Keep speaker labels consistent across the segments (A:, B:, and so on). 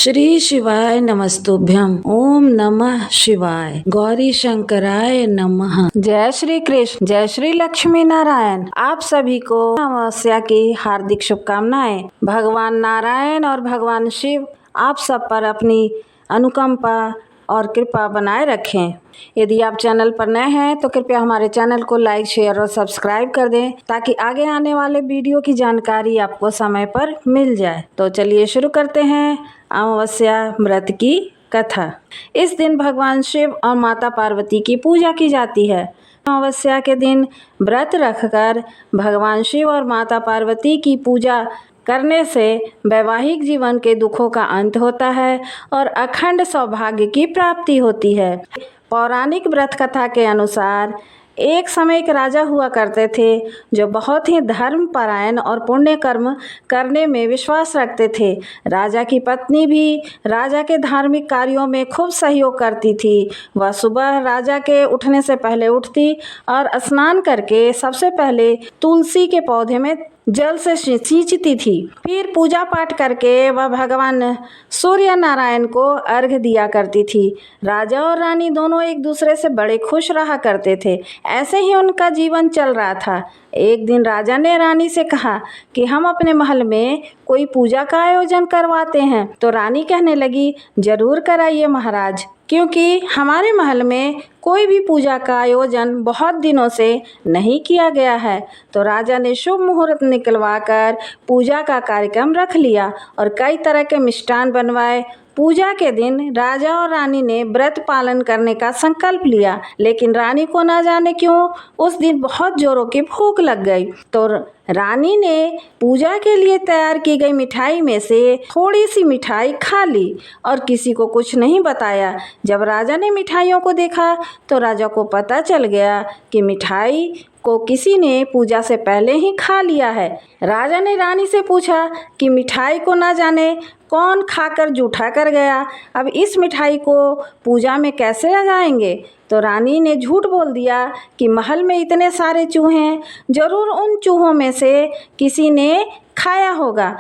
A: श्री शिवाय नमस्तुभ्यम। ओम नमः शिवाय। गौरी शंकराय नमः। जय श्री कृष्ण, जय श्री लक्ष्मी नारायण। आप सभी को अमावस्या की हार्दिक शुभकामनाएं। भगवान नारायण और भगवान शिव आप सब पर अपनी अनुकंपा और कृपा बनाए रखें। यदि आप चैनल पर नए हैं तो कृपया हमारे चैनल को लाइक, शेयर और सब्सक्राइब कर दें ताकि आगे आने वाले वीडियो की जानकारी आपको समय पर मिल जाए। तो चलिए शुरू करते हैं अमावस्या व्रत की कथा। इस दिन भगवान शिव और माता पार्वती की पूजा की जाती है। अमावस्या के दिन व्रत रखकर भगवान शिव और माता पार्वती की पूजा करने से वैवाहिक जीवन के दुखों का अंत होता है और अखंड सौभाग्य की प्राप्ति होती है। पौराणिक व्रत कथा के अनुसार एक समय एक राजा हुआ करते थे जो बहुत ही धर्मपरायण और पुण्य कर्म करने में विश्वास रखते थे। राजा की पत्नी भी राजा के धार्मिक कार्यों में खूब सहयोग करती थी। वह सुबह राजा के उठने से पहले उठती और स्नान करके सबसे पहले तुलसी के पौधे में जल से सींचती थी। फिर पूजा पाठ करके वह भगवान सूर्य नारायण को अर्घ्य दिया करती थी। राजा और रानी दोनों एक दूसरे से बड़े खुश रहा करते थे। ऐसे ही उनका जीवन चल रहा था। एक दिन राजा ने रानी से कहा कि हम अपने महल में कोई पूजा का आयोजन करवाते हैं। तो रानी कहने लगी, जरूर कराइए महाराज, क्योंकि हमारे महल में कोई भी पूजा का आयोजन बहुत दिनों से नहीं किया गया है। तो राजा ने शुभ मुहूर्त निकलवाकर पूजा का कार्यक्रम रख लिया और कई तरह के मिष्ठान बनवाए। पूजा के दिन राजा और रानी ने व्रत पालन करने का संकल्प लिया, लेकिन रानी को ना जाने क्यों उस दिन बहुत जोरों की भूख लग गई। तो रानी ने पूजा के लिए तैयार की गई मिठाई में से थोड़ी सी मिठाई खा ली और किसी को कुछ नहीं बताया। जब राजा ने मिठाइयों को देखा तो राजा को पता चल गया कि मिठाई को किसी ने पूजा से पहले ही खा लिया है। राजा ने रानी से पूछा कि मिठाई को ना जाने कौन खाकर जूठा कर गया, अब इस मिठाई को पूजा में कैसे लगाएंगे। तो रानी ने झूठ बोल दिया कि महल में इतने सारे चूहे हैं, जरूर उन चूहों में से किसी ने खाया होगा।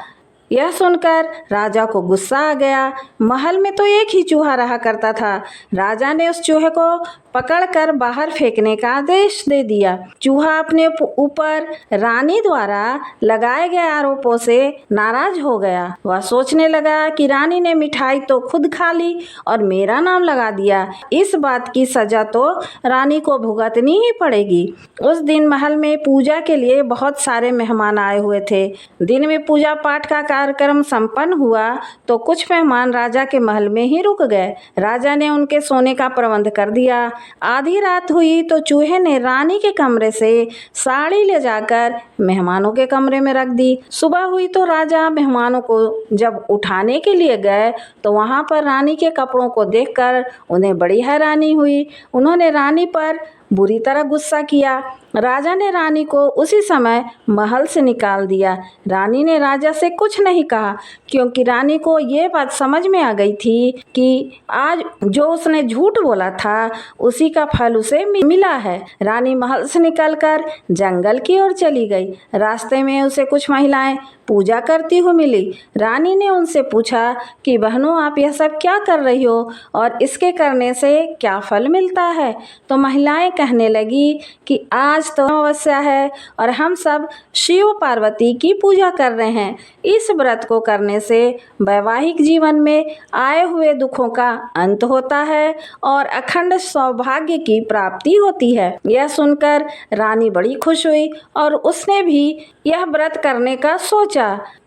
A: यह सुनकर राजा को गुस्सा आ गया। महल में तो एक ही चूहा रहा करता था। राजा ने उस चूहे को पकड़कर बाहर फेंकने का आदेश दे दिया। चूहा अपने ऊपर रानी द्वारा लगाए गए आरोपों से नाराज हो गया। वह सोचने लगा कि रानी ने मिठाई तो खुद खा ली और मेरा नाम लगा दिया। इस बात की सजा तो रानी को भुगतनी ही पड़ेगी। उस दिन महल में पूजा के लिए बहुत सारे मेहमान आए हुए थे। दिन में पूजा पाठ का कार्यक्रम संपन्न हुआ तो कुछ मेहमान राजा के महल में ही रुक गए। राजा ने उनके सोने का प्रबंध कर दिया। आधी रात हुई तो चूहे ने रानी के कमरे से साड़ी ले जाकर मेहमानों के कमरे में रख दी। सुबह हुई तो राजा मेहमानों को जब उठाने के लिए गए तो वहां पर रानी के कपड़ों को देखकर उन्हें बड़ी हैरानी हुई। उन्होंने रानी पर बुरी तरह गुस्सा किया। राजा ने रानी को उसी समय महल से निकाल दिया। रानी ने राजा से कुछ नहीं कहा, क्योंकि रानी को ये बात समझ में आ गई थी कि आज जो उसने झूठ बोला था उसी का फल उसे मिला है। रानी महल से निकलकर जंगल की ओर चली गई। रास्ते में उसे कुछ महिलाएं पूजा करती हुई मिली। रानी ने उनसे पूछा कि बहनों, आप यह सब क्या कर रही हो और इसके करने से क्या फल मिलता है। तो महिलाएं कहने लगी कि आज तो अमावस्या है और हम सब शिव पार्वती की पूजा कर रहे हैं। इस व्रत को करने से वैवाहिक जीवन में आए हुए दुखों का अंत होता है और अखंड सौभाग्य की प्राप्ति होती है। यह सुनकर रानी बड़ी खुश हुई और उसने भी यह व्रत करने का सोचा।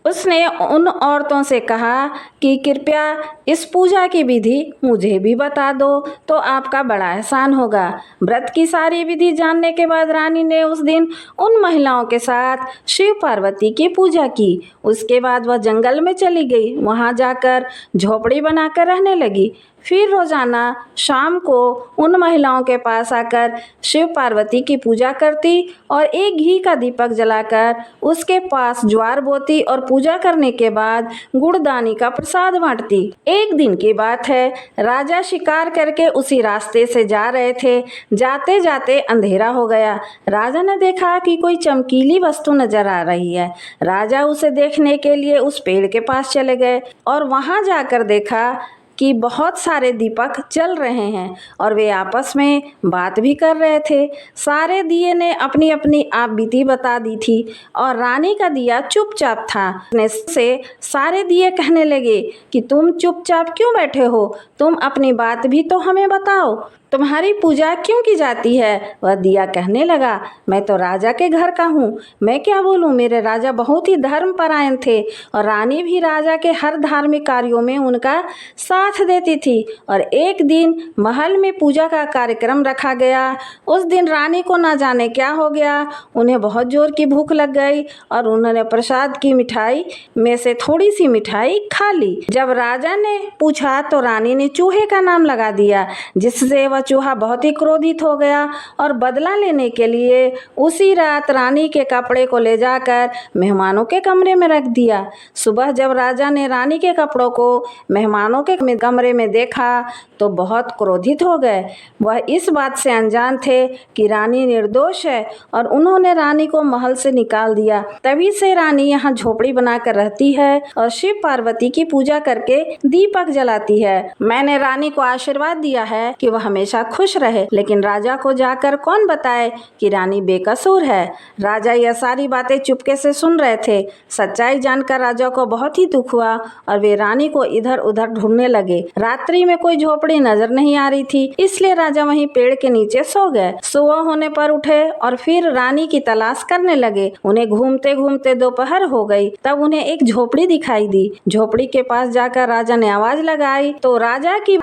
A: उसने उन औरतों से कहा कि कृपया इस पूजा की विधि मुझे भी बता दो तो आपका बड़ा एहसान होगा। व्रत की सारी विधि जानने के बाद रानी ने उस दिन उन महिलाओं के साथ शिव पार्वती की पूजा की। उसके बाद वह जंगल में चली गई। वहां जाकर झोपड़ी बनाकर रहने लगी। फिर रोजाना शाम को उन महिलाओं के पास आकर शिव पार्वती की पूजा करती और एक घी का दीपक जलाकर उसके पास ज्वार बोती और पूजा करने के बाद गुड़दानी का प्रसाद बांटती। एक दिन की बात है, राजा शिकार करके उसी रास्ते से जा रहे थे। जाते जाते अंधेरा हो गया। राजा ने देखा कि कोई चमकीली वस्तु नजर आ रही है। राजा उसे देखने के लिए उस पेड़ के पास चले गए और वहां जाकर देखा कि बहुत सारे दीपक जल रहे हैं और वे आपस में बात भी कर रहे थे। सारे दिए ने अपनी अपनी आप बीती बता दी थी और रानी का दिया चुपचाप था। ने से सारे दिए कहने लगे कि तुम चुपचाप क्यों बैठे हो, तुम अपनी बात भी तो हमें बताओ, तुम्हारी पूजा क्यों की जाती है। वह दिया कहने लगा, मैं तो राजा के घर का हूँ, मैं क्या बोलूँ, मेरे राजा बहुत ही धर्मपरायण थे और रानी भी राजा के हर धार्मिक कार्यों में उनका साथ देती थी। और एक दिन महल में पूजा का कार्यक्रम रखा गया। उस दिन रानी को ना जाने क्या हो गया, उन्हें बहुत जोर की भूख लग गई और उन्होंने प्रसाद की मिठाई में से थोड़ी सी मिठाई खा ली। जब राजा ने पूछा तो रानी ने चूहे का नाम लगा दिया, जिससे वह चूहा बहुत ही क्रोधित हो गया और बदला लेने के लिए उसी रात रानी के कपड़े को ले जाकर मेहमानों के कमरे में रख दिया। सुबह जब राजा ने रानी के कपड़ों को मेहमानों के कमरे में देखा तो बहुत क्रोधित हो गए। वह इस बात से अनजान थे कि रानी निर्दोष है और उन्होंने रानी को महल से निकाल दिया। तभी से रानी यहाँ झोपड़ी बनाकर रहती है और शिव पार्वती की पूजा करके दीपक जलाती है। मैंने रानी को आशीर्वाद दिया है कि वह हमेशा खुश रहे, लेकिन राजा को जाकर कौन बताए कि रानी बेकसूर है। राजा यह सारी बातें चुपके से सुन रहे थे। सच्चाई जानकर राजा को बहुत ही दुख हुआ और वे रानी को इधर उधर ढूंढने लगे। रात्रि में कोई झोपड़ी नजर नहीं आ रही थी, इसलिए राजा वहीं पेड़ के नीचे सो गए। सुबह होने पर उठे और फिर रानी की तलाश करने लगे। उन्हें घूमते घूमते दोपहर हो गई, तब उन्हें एक झोपड़ी दिखाई दी। झोपड़ी के पास जाकर राजा ने आवाज लगाई तो राजा की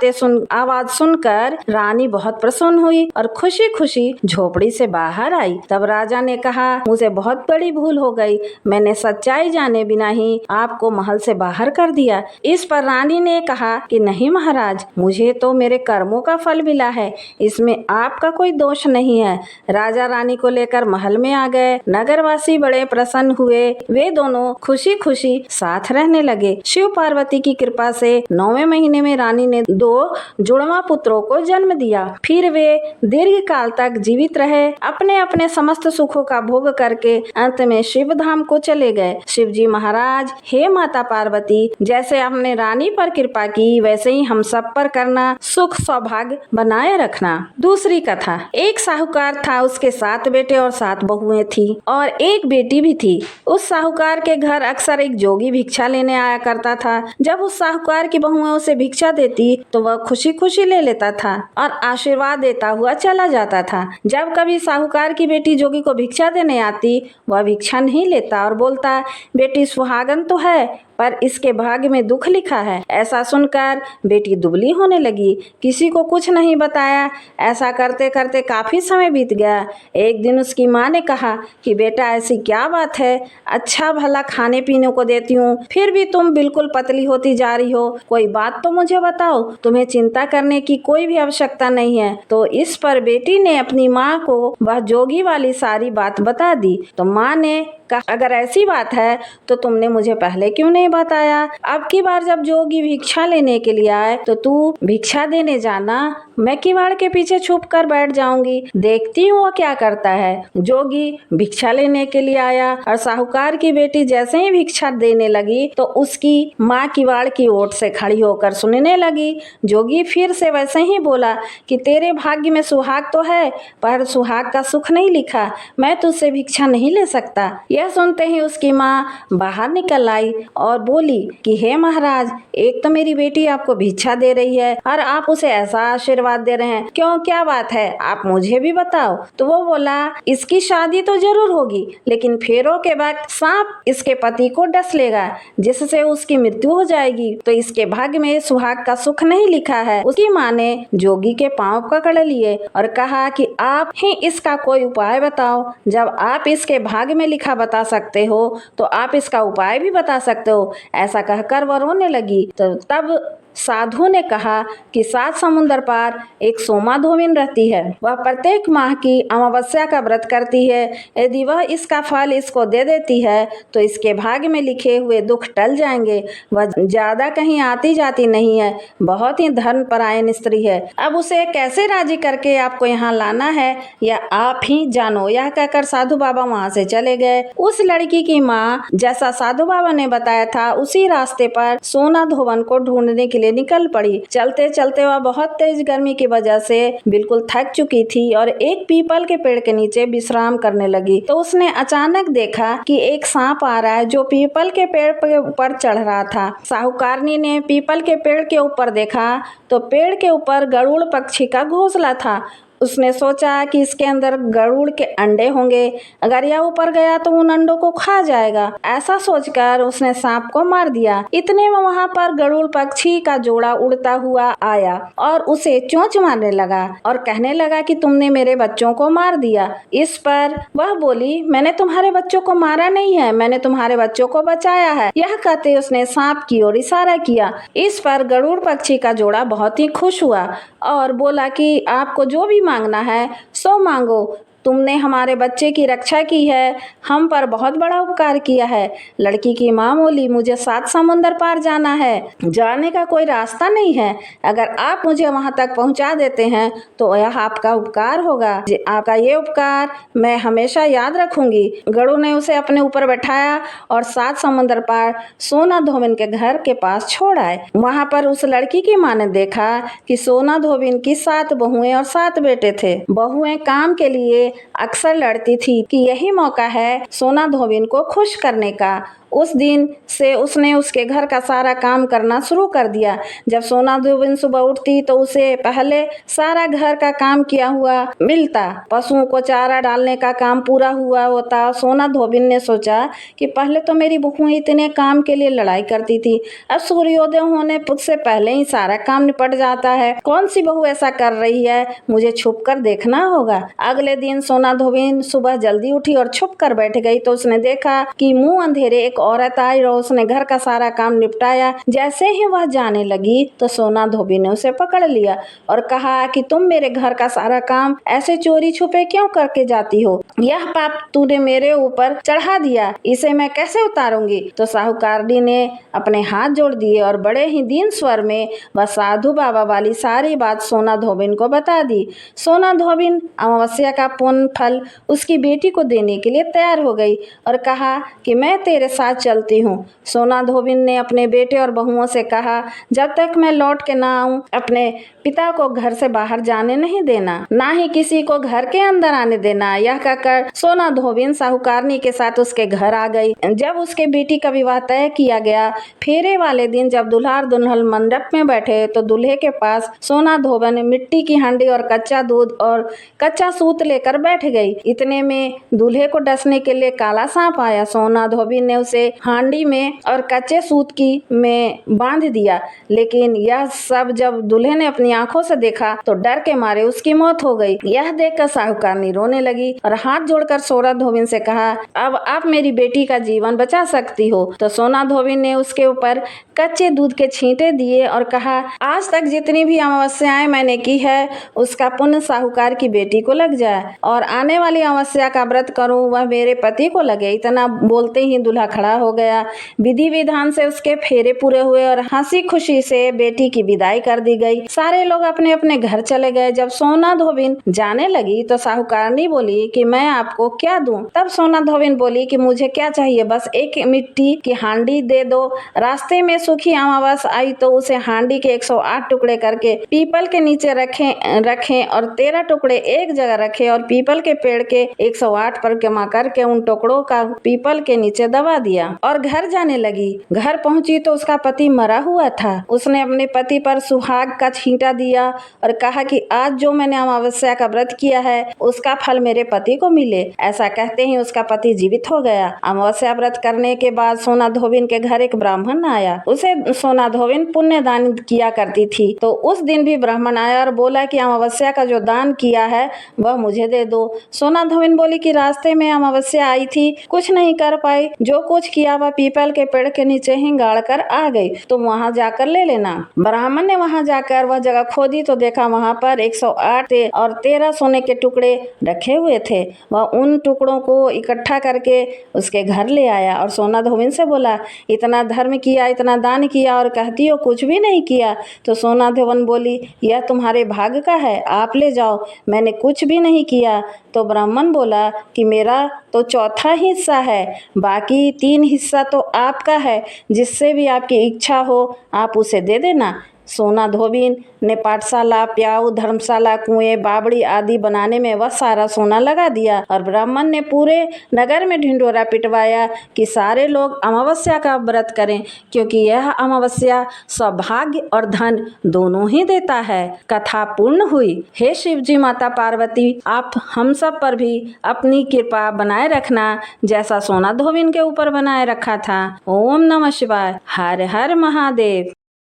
A: आवाज सुनकर रानी बहुत प्रसन्न हुई और खुशी खुशी झोपड़ी से बाहर आई। तब राजा ने कहा, मुझे बहुत बड़ी भूल हो गई, मैंने सच्चाई जाने बिना ही आपको महल से बाहर कर दिया। इस पर रानी ने कहा कि नहीं महाराज, मुझे तो मेरे कर्मों का फल मिला है, इसमें आपका कोई दोष नहीं है। राजा रानी को लेकर महल में आ गए। नगरवासी बड़े प्रसन्न हुए। वे दोनों खुशी खुशी साथ रहने लगे। शिव पार्वती की कृपा से 9वें महीने में रानी ने 2 जुड़वा पुत्रों को जन्म दिया। फिर वे दीर्घ काल तक जीवित रहे, अपने अपने समस्त सुखों का भोग करके अंत में शिव धाम को चले गए। शिव जी महाराज, हे माता पार्वती, जैसे आपने रानी पर कृपा की वैसे ही हम सब पर करना, सुख सौभाग्य बनाए रखना। दूसरी कथा। एक साहूकार था, उसके 7 बेटे और 7 बहुएं थी और एक बेटी भी थी। उस साहूकार के घर अक्सर एक जोगी भिक्षा लेने आया करता था। जब उस साहूकार की बहुएं उसे भिक्षा देती तो वह खुशी खुशी ले लेता था और आशीर्वाद देता हुआ चला जाता था। जब कभी साहूकार की बेटी जोगी को भिक्षा देने आती, वह भिक्षा नहीं लेता और बोलता, बेटी सुहागन तो है पर इसके भाग्य में दुख लिखा है। ऐसा सुनकर बेटी दुबली होने लगी। किसी को कुछ नहीं बताया। ऐसा करते करते काफी समय बीत गया। एक दिन उसकी माँ ने कहा कि बेटा, ऐसी क्या बात है, अच्छा भला खाने पीने को देती हूँ, फिर भी तुम बिल्कुल पतली होती जा रही हो, कोई बात तो मुझे बताओ, तुम्हें चिंता करने की कोई भी आवश्यकता नहीं है। तो इस पर बेटी ने अपनी माँ को वह जोगी वाली सारी बात बता दी। तो माँ ने कहा, अगर ऐसी बात है तो तुमने मुझे पहले क्यों नहीं बताया। अब की बार जब जोगी भिक्षा लेने के लिए आए तो तू भिक्षा देने जाना, मैं किवाड़ के पीछे छुप कर बैठ जाऊंगी, देखती हूँ वो क्या करता है। जोगी भिक्षा लेने के लिए आया और साहूकार की बेटी जैसे ही भिक्षा देने लगी तो उसकी माँ किवाड़ की ओट से खड़ी होकर सुनने लगी। जोगी फिर से वैसे ही बोला कि तेरे भाग्य में सुहाग तो है पर सुहाग का सुख नहीं लिखा, मैं तुझसे भिक्षा नहीं ले सकता। यह सुनते ही उसकी माँ बाहर निकल आई और बोली कि हे महाराज, एक तो मेरी बेटी आपको भिक्षा दे रही है और आप उसे ऐसा आशीर्वाद दे रहे हैं, क्यों, क्या बात है, आप मुझे भी बताओ। तो वो बोला, इसकी शादी तो जरूर होगी, लेकिन फेरों के वक्त सांप इसके पति को डस लेगा जिससे उसकी मृत्यु हो जाएगी, तो इसके भाग्य में सुहाग का सुख नहीं लिखा है। उसकी माँ ने जोगी के पांव पकड़ लिए और कहा कि आप ही इसका कोई उपाय बताओ। जब आप इसके भाग्य में लिखा बता सकते हो तो आप इसका उपाय भी बता सकते हो। ऐसा कहकर वह रोने लगी। तो तब साधु ने कहा कि 7 समुंदर पार एक सोमा धोबिन रहती है। वह प्रत्येक माह की अमावस्या का व्रत करती है। यदि वह इसका फल इसको दे देती है तो इसके भाग्य में लिखे हुए दुख टल जाएंगे। वह ज्यादा कहीं आती जाती नहीं है, बहुत ही धर्मपरायण स्त्री है। अब उसे कैसे राजी करके आपको यहाँ लाना है यह आप ही जानो। यह कहकर साधु बाबा वहाँ से चले गए। उस लड़की की माँ जैसा साधु बाबा ने बताया था उसी रास्ते पर सोना धोबन को ढूंढने के लिए निकल पड़ी। चलते चलते वह बहुत तेज गर्मी की वजह से बिल्कुल थक चुकी थी और एक पीपल के पेड़ के नीचे विश्राम करने लगी तो उसने अचानक देखा कि एक सांप आ रहा है जो पीपल के पेड़ के ऊपर चढ़ रहा था। साहूकारनी ने पीपल के पेड़ के ऊपर देखा तो पेड़ के ऊपर गरुड़ पक्षी का घोंसला था। उसने सोचा कि इसके अंदर गरुड़ के अंडे होंगे, अगर यह ऊपर गया तो उन अंडों को खा जाएगा। ऐसा सोचकर उसने सांप को मार दिया। इतने में वहां पर गरुड़ पक्षी का जोड़ा उड़ता हुआ आया और उसे चोंच मारने लगा और कहने लगा कि तुमने मेरे बच्चों को मार दिया। इस पर वह बोली, मैंने तुम्हारे बच्चों को मारा नहीं है, मैंने तुम्हारे बच्चों को बचाया है। यह कहते उसने सांप की ओर इशारा किया। इस पर गरुड़ पक्षी का जोड़ा बहुत ही खुश हुआ और बोला कि आपको जो भी मांगना है सो मांगो, तुमने हमारे बच्चे की रक्षा की है, हम पर बहुत बड़ा उपकार किया है। लड़की की माँ बोली, मुझे 7 समुंदर पार जाना है, जाने का कोई रास्ता नहीं है, अगर आप मुझे वहाँ तक पहुँचा देते हैं तो यह आपका उपकार होगा। आपका ये उपकार मैं हमेशा याद रखूंगी। गरुड़ ने उसे अपने ऊपर बैठाया और 7 समुंदर पार सोना धोबिन के घर के पास छोड़ आए। वहाँ पर उस लड़की की माँ ने देखा कि सोना धोबिन की 7 बहुएं और 7 बेटे थे। बहुएं काम के लिए अक्सर लड़ती थी कि यही मौका है सोना धोबिन को खुश करने का। उस दिन से उसने उसके घर का सारा काम करना शुरू कर दिया। जब सोना धोबिन सुबह उठती तो उसे पहले सारा घर का काम किया हुआ मिलता। पशुओं को चारा डालने का काम पूरा हुआ होता। सोना धोबिन ने सोचा कि पहले तो मेरी बहुएं इतने काम के लिए लड़ाई करती थी, अब सूर्योदय होने से पहले ही सारा काम निपट जाता है। कौन सी बहू ऐसा कर रही है, मुझे छुप कर देखना होगा। अगले दिन सोना धोबिन सुबह जल्दी उठी और छुप कर बैठ गई तो उसने देखा कि मुंह अंधेरे एक औरत आई और उसने घर का सारा काम निपटाया। जैसे ही वह जाने लगी तो सोना धोबिन ने उसे पकड़ लिया और कहा कि तुम मेरे घर का सारा काम ऐसे चोरी छुपे क्यों करके जाती हो? यह पाप तूने मेरे ऊपर चढ़ा दिया, इसे मैं कैसे उतारूंगी? तो साहूकारनी ने अपने हाथ जोड़ दिए और बड़े ही दीन स्वर में वह साधु बाबा वाली सारी बात सोना धोबिन को बता दी। सोना धोबिन अमावस्या का पुण्य फल उसकी बेटी को देने के लिए तैयार हो गई और कहा कि मैं तेरे साथ चलती हूँ। सोना धोबिन ने अपने बेटे और बहुओं से कहा, जब तक मैं लौट के ना आऊं अपने पिता को घर से बाहर जाने नहीं देना, ना ही किसी को घर के अंदर आने देना। यह कहकर सोना धोबिन साहूकारनी के साथ उसके घर आ गई। जब उसके बेटी का विवाह तय किया गया, फेरे वाले दिन जब दूल्हा और दुल्हन मंडप में बैठे तो दूल्हे के पास सोना धोबिन मिट्टी की हांडी और कच्चा दूध और कच्चा सूत लेकर बैठ गई। इतने में दूल्हे को डसने के लिए काला सांप आया। सोना धोबिन ने उसे हांडी में और कच्चे सूत की में बांध दिया, लेकिन यह सब जब दूल्हे ने अपनी आंखों से देखा तो डर के मारे उसकी मौत हो गई। यह देखकर साहूकारनी रोने लगी और हाथ जोड़कर सोना धोबिन से कहा, अब आप मेरी बेटी का जीवन बचा सकती हो। तो सोना धोबिन ने उसके ऊपर कच्चे दूध के छींटे दिए और कहा, आज तक जितनी भी अमावस्याएं मैंने की है उसका पुण्य साहूकार की बेटी को लग जाए और आने वाली अमावस्या का व्रत करूं वह मेरे पति को लगे। इतना बोलते ही दूल्हा खड़ा हो गया। विधि विधान से उसके फेरे पूरे हुए और हंसी खुशी से बेटी की विदाई कर दी गई। सारे लोग अपने अपने घर चले गए। जब सोना धोबिन जाने लगी तो साहूकारनी बोली कि मैं आपको क्या दूं? तब सोना धोबिन बोली कि मुझे क्या चाहिए, बस एक मिट्टी की हांडी दे दो। रास्ते में सूखी अमावस आई तो उसे हांडी के 108 टुकड़े करके पीपल के नीचे रखें और 13 टुकड़े एक जगह रखे और पीपल के पेड़ के 108 परिक्रमा करके उन टुकड़ों का पीपल के नीचे दबा दिया और घर जाने लगी। घर पहुंची तो उसका पति मरा हुआ था। उसने अपने पति पर सुहाग का छींटा दिया और कहा कि आज जो मैंने अमावस्या का व्रत किया है उसका फल मेरे पति को मिले। ऐसा कहते ही उसका पति जीवित हो गया। अमावस्या व्रत करने के बाद सोना धोबिन के घर एक ब्राह्मण आया। उसे सोना धोबिन पुण्य दान किया करती थी, तो उस दिन भी ब्राह्मण आया और बोला कि अमावस्या का जो दान किया है वह मुझे दे दो। सोना धोबिन बोली कि रास्ते में अमावस्या आई थी, कुछ नहीं कर पाई, जो कुछ कुछ किया वह पीपल के पेड़ के नीचे ही गाड़ कर आ गई, तुम वहां जाकर ले लेना। ब्राह्मण ने वहां जाकर वह जगह खोदी तो देखा वहां पर 108 और 13 सोने के टुकड़े रखे हुए थे। वह उन टुकड़ों को इकट्ठा करके उसके घर ले आया और सोना धोबिन से बोला, इतना धर्म किया, इतना दान किया और कहती हो कुछ भी नहीं किया। तो सोना धोबिन बोली, यह तुम्हारे भाग्य का है, आप ले जाओ, मैंने कुछ भी नहीं किया। तो ब्राह्मण बोला कि मेरा तो चौथा हिस्सा है, बाकी 3 हिस्सा तो आपका है, जिससे भी आपकी इच्छा हो आप उसे दे देना। सोना धोबिन ने पाठशाला, प्याऊ, धर्मशाला, कुएं, बावड़ी आदि बनाने में वह सारा सोना लगा दिया और ब्राह्मण ने पूरे नगर में ढिंढोरा पिटवाया कि सारे लोग अमावस्या का व्रत करें, क्योंकि यह अमावस्या सौभाग्य और धन दोनों ही देता है। कथा पूर्ण हुई। हे शिव जी, माता पार्वती, आप हम सब पर भी अपनी कृपा बनाए रखना, जैसा सोना धोबिन के ऊपर बनाए रखा था। ओम नमः शिवाय। हर हर महादेव।